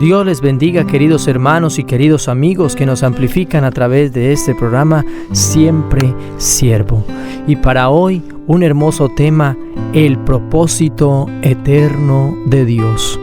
Dios les bendiga, queridos hermanos y queridos amigos que nos amplifican a través de este programa Siempre Siervo. Y para hoy, un hermoso tema, el propósito eterno de Dios.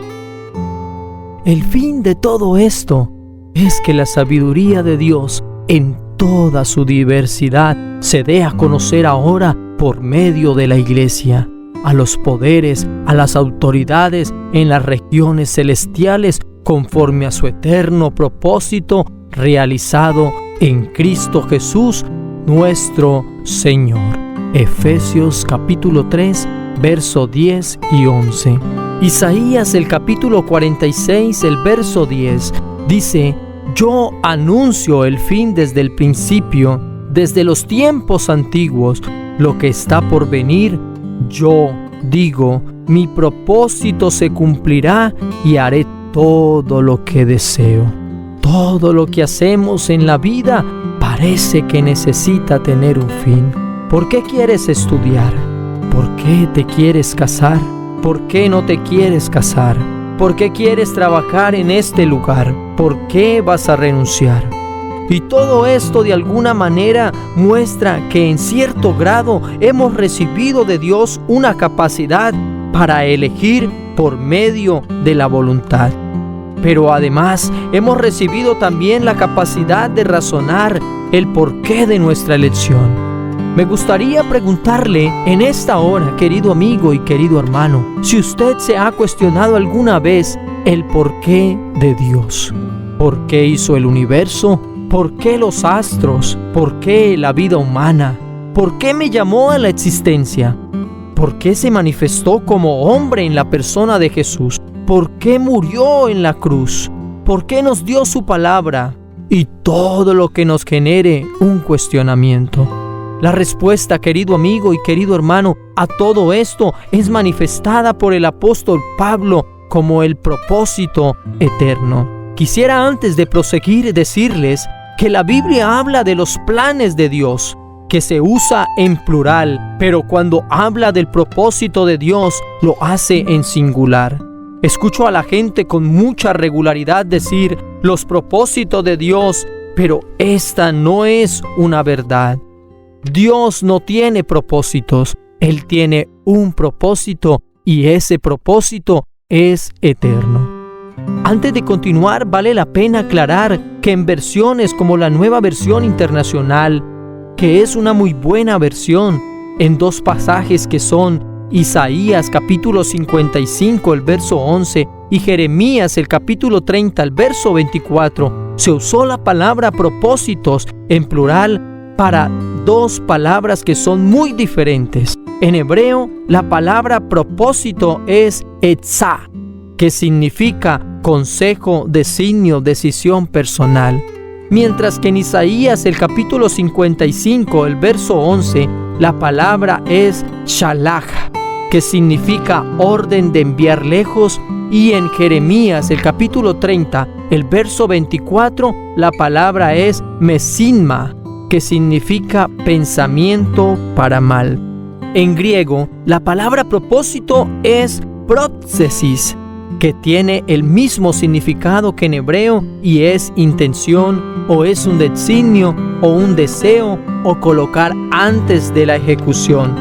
El fin de todo esto es que la sabiduría de Dios en toda su diversidad se dé a conocer ahora por medio de la Iglesia, a los poderes, a las autoridades en las regiones celestiales, conforme a su eterno propósito realizado en Cristo Jesús, nuestro Señor. Efesios capítulo 3, verso 10 y 11. Isaías el capítulo 46, el verso 10, dice: Yo anuncio el fin desde el principio, desde los tiempos antiguos, lo que está por venir. Yo digo, mi propósito se cumplirá y haré todo lo que deseo. Todo lo que hacemos en la vida parece que necesita tener un fin. ¿Por qué quieres estudiar? ¿Por qué te quieres casar? ¿Por qué no te quieres casar? ¿Por qué quieres trabajar en este lugar? ¿Por qué vas a renunciar? Y todo esto de alguna manera muestra que en cierto grado hemos recibido de Dios una capacidad para elegir por medio de la voluntad. Pero además hemos recibido también la capacidad de razonar el porqué de nuestra elección. Me gustaría preguntarle en esta hora, querido amigo y querido hermano, si usted se ha cuestionado alguna vez el porqué de Dios. ¿Por qué hizo el universo? ¿Por qué los astros? ¿Por qué la vida humana? ¿Por qué me llamó a la existencia? ¿Por qué se manifestó como hombre en la persona de Jesús? ¿Por qué murió en la cruz? ¿Por qué nos dio su palabra? Y todo lo que nos genere un cuestionamiento. La respuesta, querido amigo y querido hermano, a todo esto es manifestada por el apóstol Pablo como el propósito eterno. Quisiera antes de proseguir decirles que la Biblia habla de los planes de Dios, que se usa en plural, pero cuando habla del propósito de Dios, lo hace en singular. Escucho a la gente con mucha regularidad decir los propósitos de Dios, pero esta no es una verdad. Dios no tiene propósitos, Él tiene un propósito y ese propósito es eterno. Antes de continuar, vale la pena aclarar que en versiones como la Nueva Versión Internacional, que es una muy buena versión, en dos pasajes que son Isaías capítulo 55, el verso 11, y Jeremías el capítulo 30, el verso 24, se usó la palabra propósitos en plural para dos palabras que son muy diferentes. En hebreo, la palabra propósito es etzá, que significa consejo, designio, decisión personal. Mientras que en Isaías el capítulo 55, el verso 11, la palabra es shalach, que significa orden de enviar lejos, y en Jeremías el capítulo 30, el verso 24, la palabra es mesinma, que significa pensamiento para mal. En griego, la palabra propósito es própsesis, que tiene el mismo significado que en hebreo y es intención, o es un designio, o un deseo, o colocar antes de la ejecución,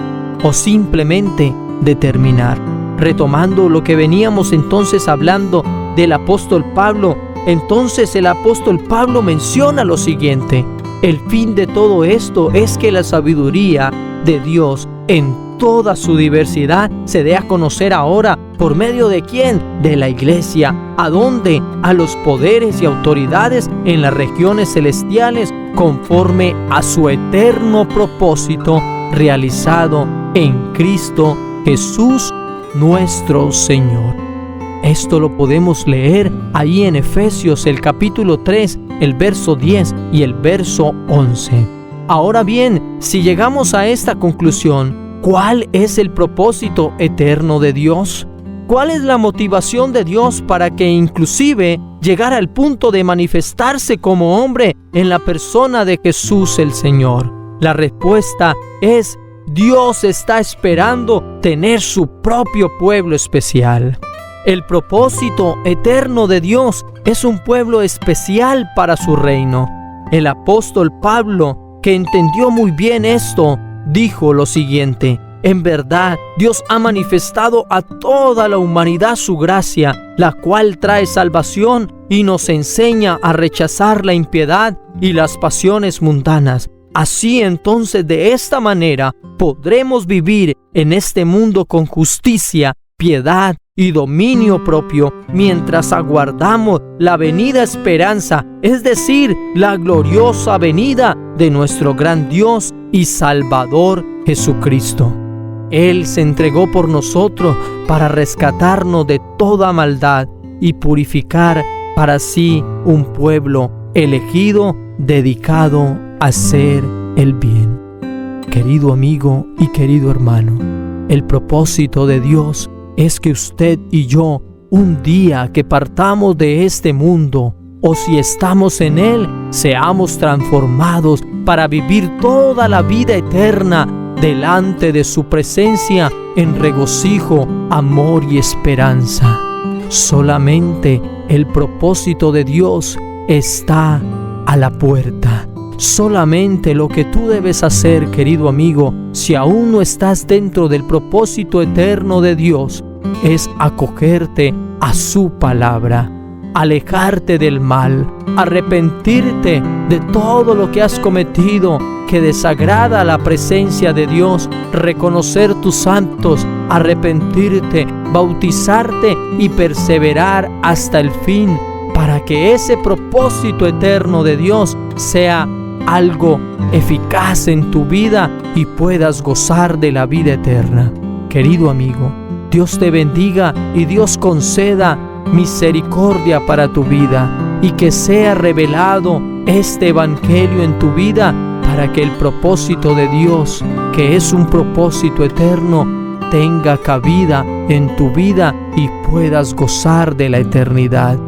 o simplemente determinar. Retomando lo que veníamos entonces hablando del apóstol Pablo, entonces el apóstol Pablo menciona lo siguiente: el fin de todo esto es que la sabiduría de Dios en toda su diversidad se dé a conocer ahora. ¿Por medio de quién? De la Iglesia. ¿A dónde? A los poderes y autoridades en las regiones celestiales, conforme a su eterno propósito realizado en Cristo Jesús, nuestro Señor. Esto lo podemos leer ahí en Efesios el capítulo 3, el verso 10 y el verso 11. Ahora bien, si llegamos a esta conclusión, ¿cuál es el propósito eterno de Dios? ¿Cuál es la motivación de Dios para que inclusive llegara al punto de manifestarse como hombre en la persona de Jesús el Señor? La respuesta es: Dios está esperando tener su propio pueblo especial. El propósito eterno de Dios es un pueblo especial para su reino. El apóstol Pablo, que entendió muy bien esto, dijo lo siguiente: en verdad, Dios ha manifestado a toda la humanidad su gracia, la cual trae salvación y nos enseña a rechazar la impiedad y las pasiones mundanas. Así entonces, de esta manera, podremos vivir en este mundo con justicia, piedad y dominio propio, mientras aguardamos la venida esperanza, es decir, la gloriosa venida de nuestro gran Dios y Salvador Jesucristo. Él se entregó por nosotros para rescatarnos de toda maldad y purificar para sí un pueblo elegido, dedicado a hacer el bien. Querido amigo y querido hermano, el propósito de Dios es que usted y yo, un día que partamos de este mundo, o si estamos en él, seamos transformados para vivir toda la vida eterna delante de su presencia en regocijo, amor y esperanza. Solamente el propósito de Dios está a la puerta. Solamente lo que tú debes hacer, querido amigo, si aún no estás dentro del propósito eterno de Dios, es acogerte a su palabra, alejarte del mal, arrepentirte de todo lo que has cometido que desagrada la presencia de Dios, reconocer tus actos, arrepentirte, bautizarte y perseverar hasta el fin, para que ese propósito eterno de Dios sea algo eficaz en tu vida y puedas gozar de la vida eterna. Querido amigo, Dios te bendiga y Dios conceda misericordia para tu vida y que sea revelado este evangelio en tu vida para que el propósito de Dios, que es un propósito eterno, tenga cabida en tu vida y puedas gozar de la eternidad.